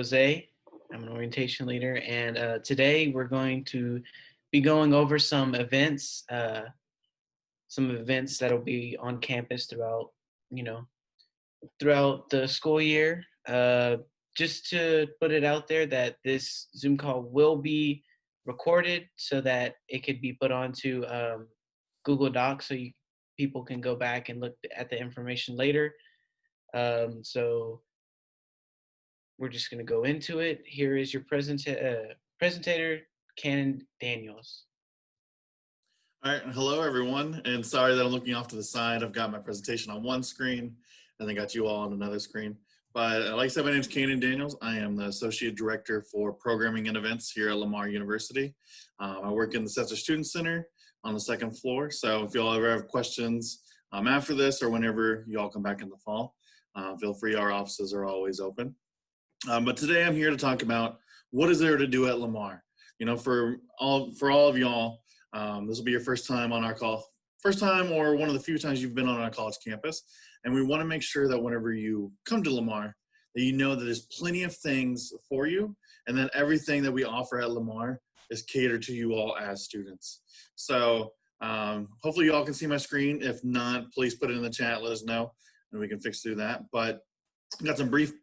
Jose. I'm an orientation leader, and today we're going to be going over some events that'll be on campus you know, throughout the school year. Just to put it out there that this Zoom call will be recorded so that it could be put onto Google Docs so people can go back and look at the information later. So we're just going to go into it. Here is your presentator, Ken Daniels. All right, hello everyone, and sorry that I'm looking off to the side. I've got my presentation on one screen and then got you all on another screen. But like I said, my name is Kanan Daniels. I am the Associate Director for Programming and Events here at Lamar University. I work in the Setzer Student Center on the second floor. So if you all ever have questions after this or whenever you all come back in the fall, feel free, our offices are always open. But today I'm here to talk about what is there to do at Lamar. You know, for all of y'all, this will be your first time on our call, first time or one of the few times you've been on our college campus. And we want to make sure that whenever you come to Lamar, that you know that there's plenty of things for you and that everything that we offer at Lamar is catered to you all as students. So hopefully you all can see my screen. If not, please put it in the chat, let us know, and we can fix through that. But I've got some brief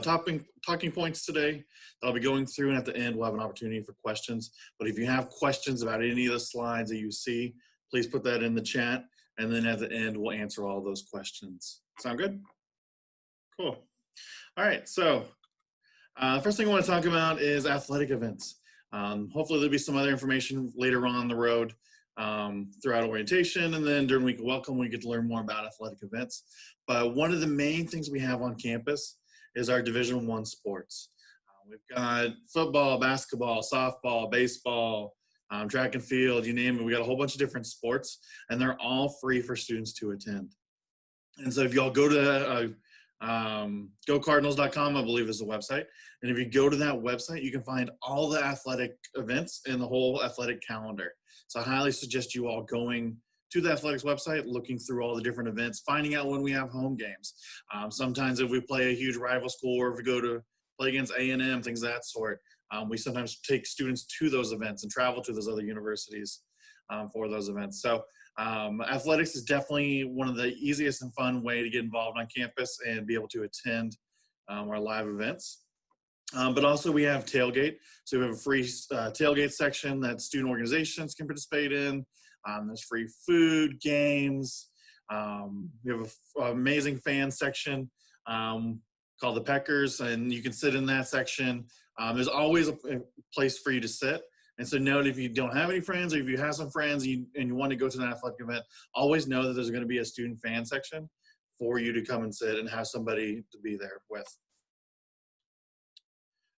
talking points today that I'll be going through, and at the end we'll have an opportunity for questions. But if you have questions about any of the slides that you see, please put that in the chat, and then at the end we'll answer all those questions. Sound good? Cool. All right, so first thing I want to talk about is athletic events. Hopefully there'll be some other information later on the road throughout orientation, and then during week of welcome we get to learn more about athletic events. But one of the main things we have on campus is our Division I sports. We've got football, basketball, softball, baseball, track and field, you name it. We got a whole bunch of different sports, and they're all free for students to attend. And so if y'all go to gocardinals.com, I believe is the website. And if you go to that website, you can find all the athletic events and the whole athletic calendar. So I highly suggest you all going to the athletics website, looking through all the different events, finding out when we have home games. Sometimes if we play a huge rival school, or if we go to play against A&M, things of that sort, we sometimes take students to those events and travel to those other universities for those events. So athletics is definitely one of the easiest and fun way to get involved on campus and be able to attend our live events. But also we have tailgate. So we have a free tailgate section that student organizations can participate in. There's free food, games. We have an amazing fan section called the Peckers, and you can sit in that section. There's always a place for you to sit. And so note, if you don't have any friends, or if you have some friends and you want to go to an athletic event, always know that there's going to be a student fan section for you to come and sit and have somebody to be there with.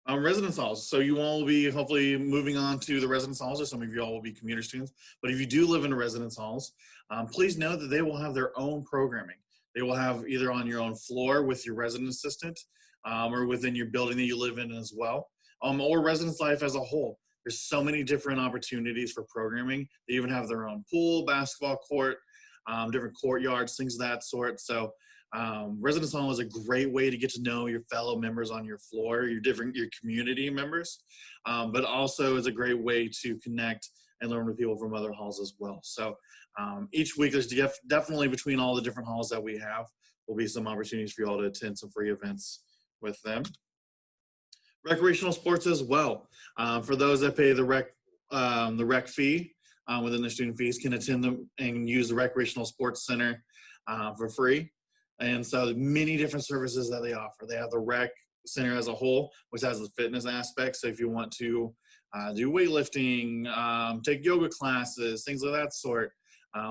Residence halls. So you all will be hopefully moving on to the residence halls, or some of you all will be commuter students. But if you do live in residence halls, please know that they will have their own programming. They will have either on your own floor with your resident assistant, or within your building that you live in as well, or residence life as a whole. There's so many different opportunities for programming. They even have their own pool, basketball court, different courtyards, things of that sort. So residence hall is a great way to get to know your fellow members on your floor, your community members, but also is a great way to connect and learn with people from other halls as well. So each week there's definitely, between all the different halls that we have, will be some opportunities for you all to attend some free events with them. Recreational sports as well. For those that pay the rec fee within their student fees, can attend them and use the Recreational Sports Center for free. And so many different services that they offer. They have the rec center as a whole, which has the fitness aspect. So if you want to do weightlifting, take yoga classes, things of that sort.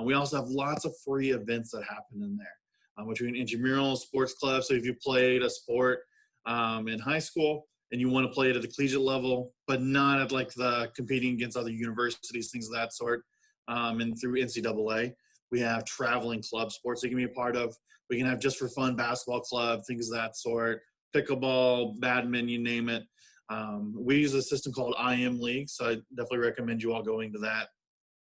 We also have lots of free events that happen in there between intramural sports clubs. So if you played a sport in high school and you want to play it at the collegiate level, but not at like the competing against other universities, things of that sort, and through NCAA, we have traveling club sports you can be a part of. We can have just for fun basketball club, things of that sort, pickleball, badminton, you name it. We use a system called IM League, so I definitely recommend you all going to that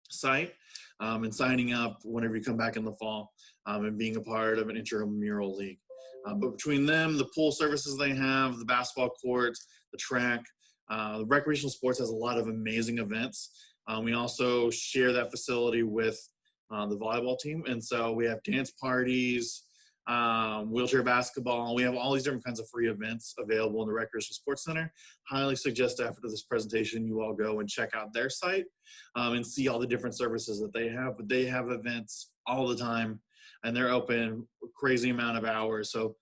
site and signing up whenever you come back in the fall and being a part of an intramural league. But between them, the pool services they have, the basketball courts, the track, the recreational sports has a lot of amazing events. We also share that facility with the volleyball team. And so we have dance parties, wheelchair basketball. We have all these different kinds of free events available in the Recreational Sports Center. Highly suggest after this presentation, you all go and check out their site and see all the different services that they have. But they have events all the time, and they're open a crazy amount of hours. So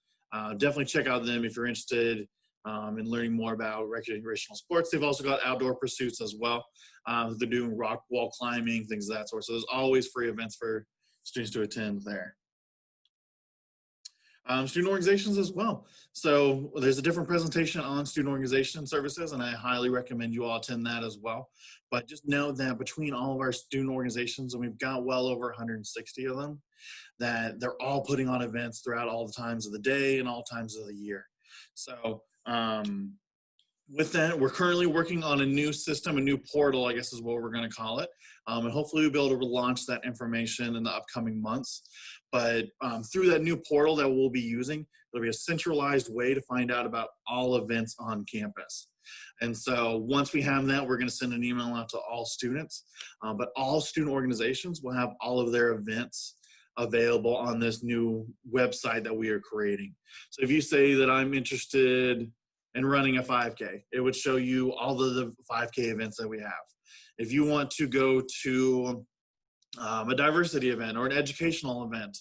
definitely check out them if you're interested in learning more about recreational sports. They've also got outdoor pursuits as well. They're doing rock wall climbing, things of that sort. So there's always free events for students to attend there. Student organizations as well. So there's a different presentation on student organization services, and I highly recommend you all attend that as well. But just know that between all of our student organizations, and we've got well over 160 of them, that they're all putting on events throughout all the times of the day and all times of the year. So with that, we're currently working on a new system, a new portal, I guess is what we're going to call it. And hopefully we'll be able to launch that information in the upcoming months. But through that new portal that we'll be using, it'll be a centralized way to find out about all events on campus. And so once we have that, we're going to send an email out to all students. But all student organizations will have all of their events available on this new website that we are creating. So if you say that I'm interested in running a 5K, it would show you all of the 5K events that we have. If you want to go to a diversity event or an educational event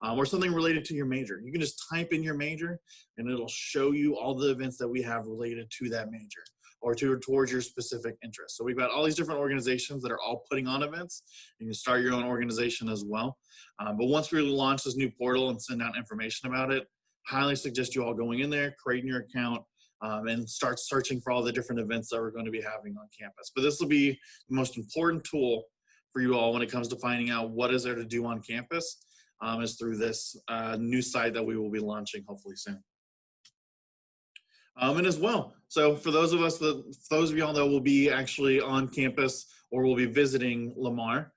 or something related to your major, you can just type in your major and it'll show you all the events that we have related to that major or towards your specific interest. So we've got all these different organizations that are all putting on events. You can start your own organization as well. But once we launch this new portal and send out information about it, highly suggest you all going in there, creating your account, and start searching for all the different events that we're going to be having on campus. But this will be the most important tool for you all when it comes to finding out what is there to do on campus, is through this new site that we will be launching hopefully soon. And as well, so for those of y'all that will be actually on campus or will be visiting Lamar,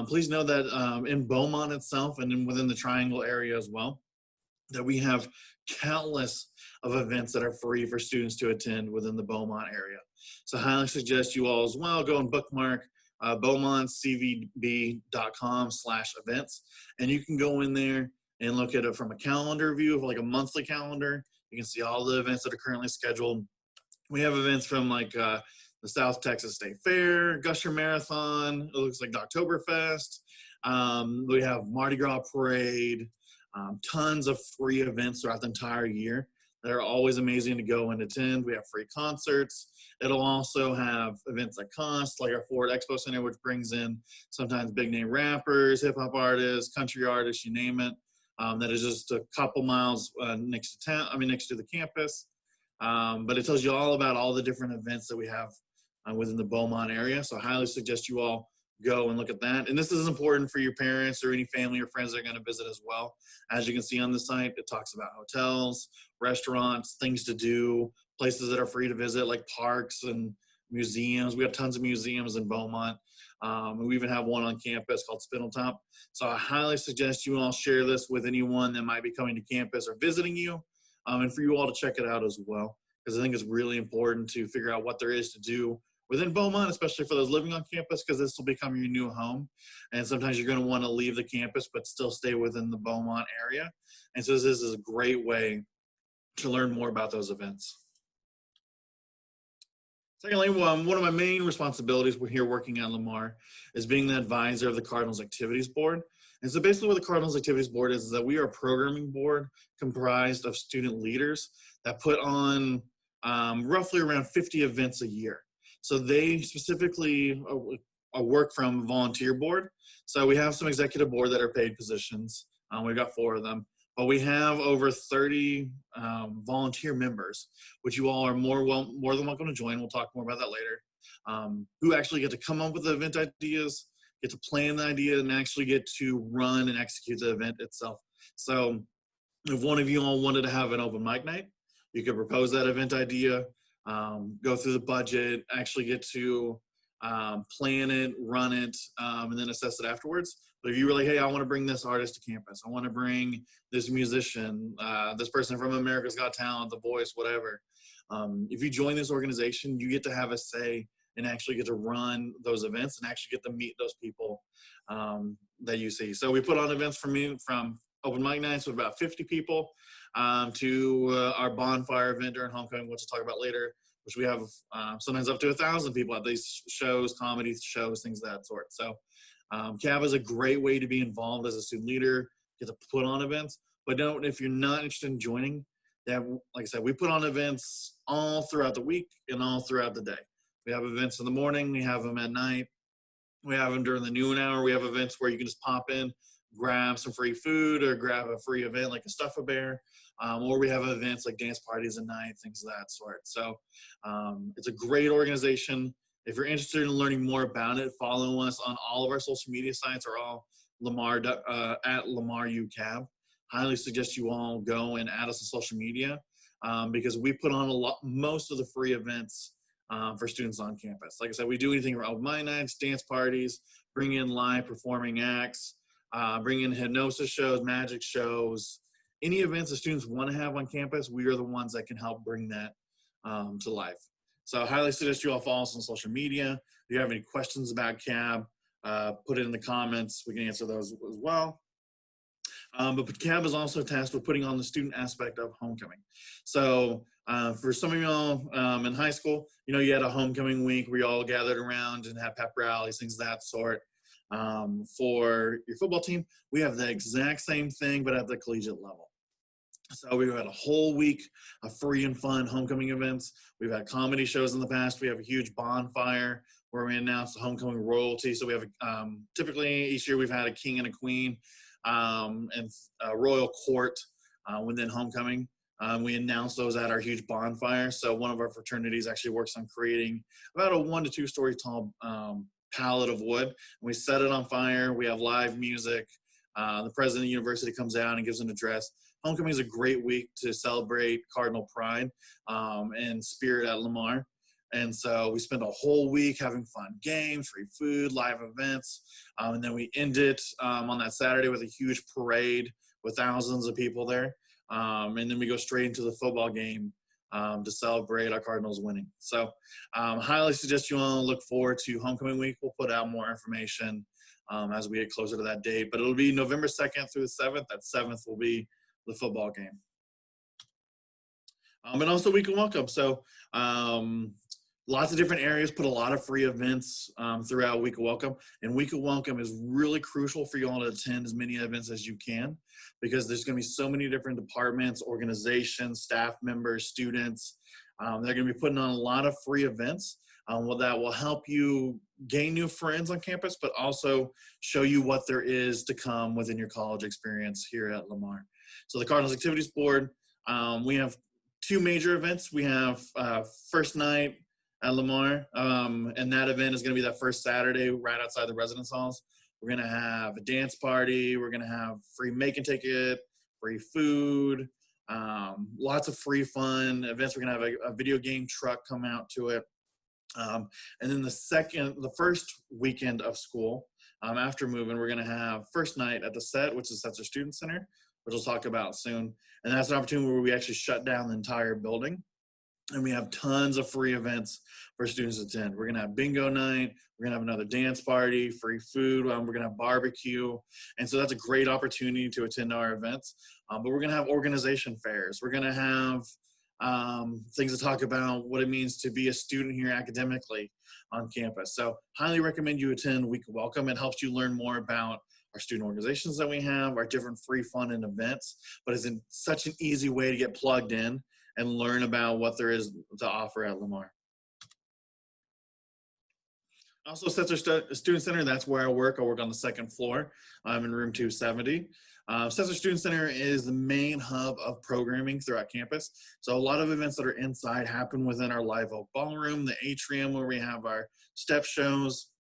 please know that in Beaumont itself and then within the Triangle area as well, that we have countless of events that are free for students to attend within the Beaumont area. So I highly suggest you all as well go and bookmark beaumontcvb.com/events, and you can go in there and look at it from a calendar view of like a monthly calendar. You can see all the events that are currently scheduled. We have events from like the South Texas State Fair, Gusher Marathon, it looks like Oktoberfest. We have Mardi Gras Parade, tons of free events throughout the entire year that are always amazing to go and attend. We have free concerts. It'll also have events that cost, like our Ford Expo Center, which brings in sometimes big name rappers, hip hop artists, country artists, you name it. That is just a couple miles next to the campus. But it tells you all about all the different events that we have within the Beaumont area. So I highly suggest you all go and look at that. And this is important for your parents or any family or friends that are going to visit as well. As you can see on the site, it talks about hotels, restaurants, things to do, places that are free to visit like parks and museums. We have tons of museums in Beaumont. And we even have one on campus called Spindletop. So I highly suggest you all share this with anyone that might be coming to campus or visiting you, and for you all to check it out as well, because I think it's really important to figure out what there is to do within Beaumont, especially for those living on campus, because this will become your new home. And sometimes you're going to want to leave the campus, but still stay within the Beaumont area. And so this is a great way to learn more about those events. Secondly, one of my main responsibilities we're here working at Lamar is being the advisor of the Cardinal Activities Board. And so basically what the Cardinal Activities Board is that we are a programming board comprised of student leaders that put on roughly around 50 events a year. So they specifically work from volunteer board. So we have some executive board that are paid positions. We've got 4 of them. But we have over 30 volunteer members, which you all are more than welcome to join. We'll talk more about that later. Who actually get to come up with the event ideas, get to plan the idea, and actually get to run and execute the event itself. So if one of you all wanted to have an open mic night, you could propose that event idea, go through the budget, actually get to plan it, run it, and then assess it afterwards. But if you were like, hey, I want to bring this artist to campus, I want to bring this musician, this person from America's Got Talent, The Voice, whatever. If you join this organization, you get to have a say and actually get to run those events and actually get to meet those people that you see. So we put on events from open mic nights with about 50 people to our bonfire event during homecoming, which we'll talk about later, which we have sometimes up to 1,000 people at these shows, comedy shows, things of that sort. So CAB is a great way to be involved as a student leader, get to put on events. But if you're not interested in joining, that, like I said, we put on events all throughout the week and all throughout the day. We have events in the morning, we have them at night, we have them during the noon hour. We have events where you can just pop in, grab some free food or grab a free event like a Stuff-A-Bear, or we have events like dance parties at night, things of that sort. So it's a great organization. If you're interested in learning more about it, follow us on all of our social media sites, or all Lamar at Lamar UCAB. Highly suggest you all go and add us on social media because we put on most of the free events for students on campus. Like I said, we do anything around my nights, dance parties, bring in live performing acts, bring in hypnosis shows, magic shows, any events that students want to have on campus. We are the ones that can help bring that to life. So I highly suggest you all follow us on social media. If you have any questions about CAB, put it in the comments. We can answer those as well. But CAB is also tasked with putting on the student aspect of homecoming. So for some of y'all in high school, you had a homecoming week where you all gathered around and had pep rallies, things of that sort. For your football team, we have the exact same thing, but at the collegiate level. So we've had a whole week of free and fun homecoming events. We've had comedy shows in the past. We have a huge bonfire where we announce the homecoming royalty. So we have typically each year we've had a king and a queen and a royal court within homecoming. We announce those at our huge bonfire. So one of our fraternities actually works on creating about a 1 to 2 story tall pallet of wood. And we set it on fire. We have live music. The president of the university comes out and gives an address. Homecoming is a great week to celebrate Cardinal pride and spirit at Lamar. And so we spend a whole week having fun games, free food, live events. And then we end it on that Saturday with a huge parade with thousands of people there. And then we go straight into the football game to celebrate our Cardinals winning. So highly suggest you all look forward to homecoming week. We'll put out more information as we get closer to that date. But it'll be November 2nd through the 7th. That 7th will be the football game. And also week of welcome. So lots of different areas put a lot of free events throughout week of welcome. And week of welcome is really crucial for you all to attend as many events as you can, because there's going to be so many different departments, organizations, staff members, students. They're going to be putting on a lot of free events that will help you gain new friends on campus, but also show you what there is to come within your college experience here at Lamar. So the Cardinal Activities Board, we have 2 major events. We have first night at Lamar, and that event is going to be that first Saturday right outside the residence halls. We're going to have a dance party. We're going to have free make-and ticket, free food, lots of free fun events. We're going to have a video game truck come out to it. And then the first weekend of school, after moving, we're going to have first night at the SET, which is Setzer Student Center, which we'll talk about soon. And that's an opportunity where we actually shut down the entire building. And we have tons of free events for students to attend. We're going to have bingo night. We're going to have another dance party, free food. We're going to have barbecue. And so that's a great opportunity to attend our events. But we're going to have organization fairs. We're going to have things to talk about what it means to be a student here academically on campus. So highly recommend you attend Week of Welcome. It helps you learn more about our student organizations that we have, our different free fun and events, but it's such an easy way to get plugged in and learn about what there is to offer at Lamar. Also, Setzer Student Center, that's where I work. I work on the 2nd floor. I'm in room 270. Setzer Student Center is the main hub of programming throughout campus. So a lot of events that are inside happen within our Live Oak Ballroom, the atrium where we have our step shows.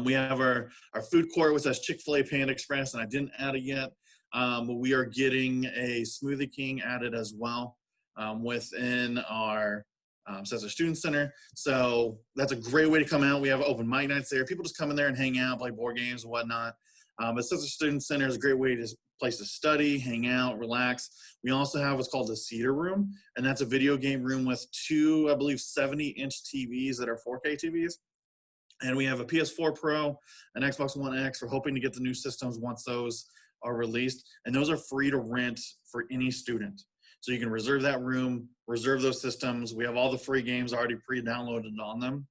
We have our food court, which has Chick-fil-A Panda Express, and I didn't add it yet. But we are getting a Smoothie King added as well within our Sensor Student Center. So that's a great way to come out. We have open mic nights there. People just come in there and hang out, play board games and whatnot. But Sensor Student Center is a great place to study, hang out, relax. We also have what's called the Cedar Room, and that's a video game room with two, I believe, 70-inch TVs that are 4K TVs. And we have a PS4 Pro, an Xbox One X. We're hoping to get the new systems once those are released. And those are free to rent for any student. So you can reserve that room, reserve those systems. We have all the free games already pre-downloaded on them.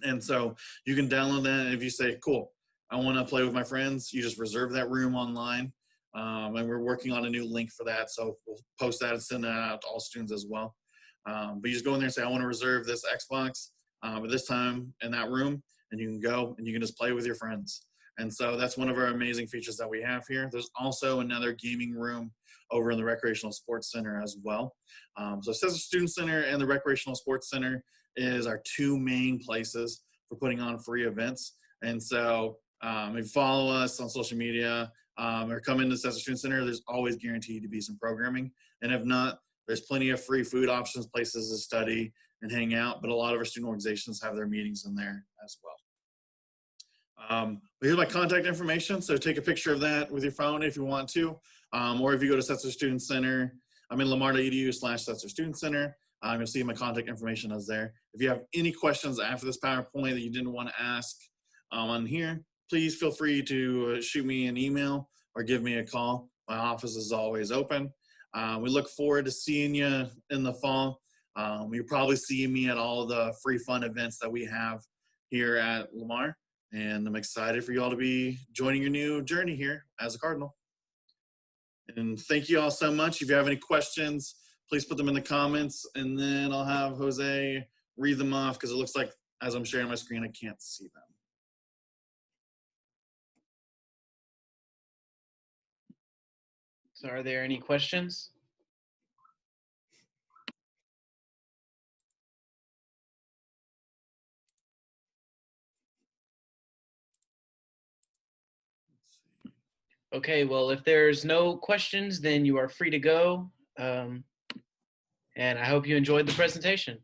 And so you can download that. And if you say, cool, I want to play with my friends, you just reserve that room online. And we're working on a new link for that. So we'll post that and send that out to all students as well. But you just go in there and say, I want to reserve this Xbox at this time in that room. And you can go and you can just play with your friends. And so that's one of our amazing features that we have here. There's also another gaming room over in the Recreational Sports Center as well. So Sensor Student Center and the Recreational Sports Center is our two main places for putting on free events. And so if you follow us on social media or come into Sensor Student Center, there's always guaranteed to be some programming. And if not, there's plenty of free food options, places to study and hang out. But a lot of our student organizations have their meetings in there as well. Here's my contact information. So take a picture of that with your phone if you want to. Or if you go to Sensor Student Center, I'm in lamar.edu/Sensor Student Center. You'll see my contact information is there. If you have any questions after this PowerPoint that you didn't want to ask on here, please feel free to shoot me an email or give me a call. My office is always open. We look forward to seeing you in the fall. You'll probably see me at all the free fun events that we have here at Lamar. And I'm excited for you all to be joining your new journey here as a Cardinal. And thank you all so much. If you have any questions, please put them in the comments, and then I'll have Jose read them off because it looks like as I'm sharing my screen, I can't see them. So are there any questions? Okay, well, if there's no questions, then you are free to go. And I hope you enjoyed the presentation.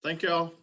Thank you all.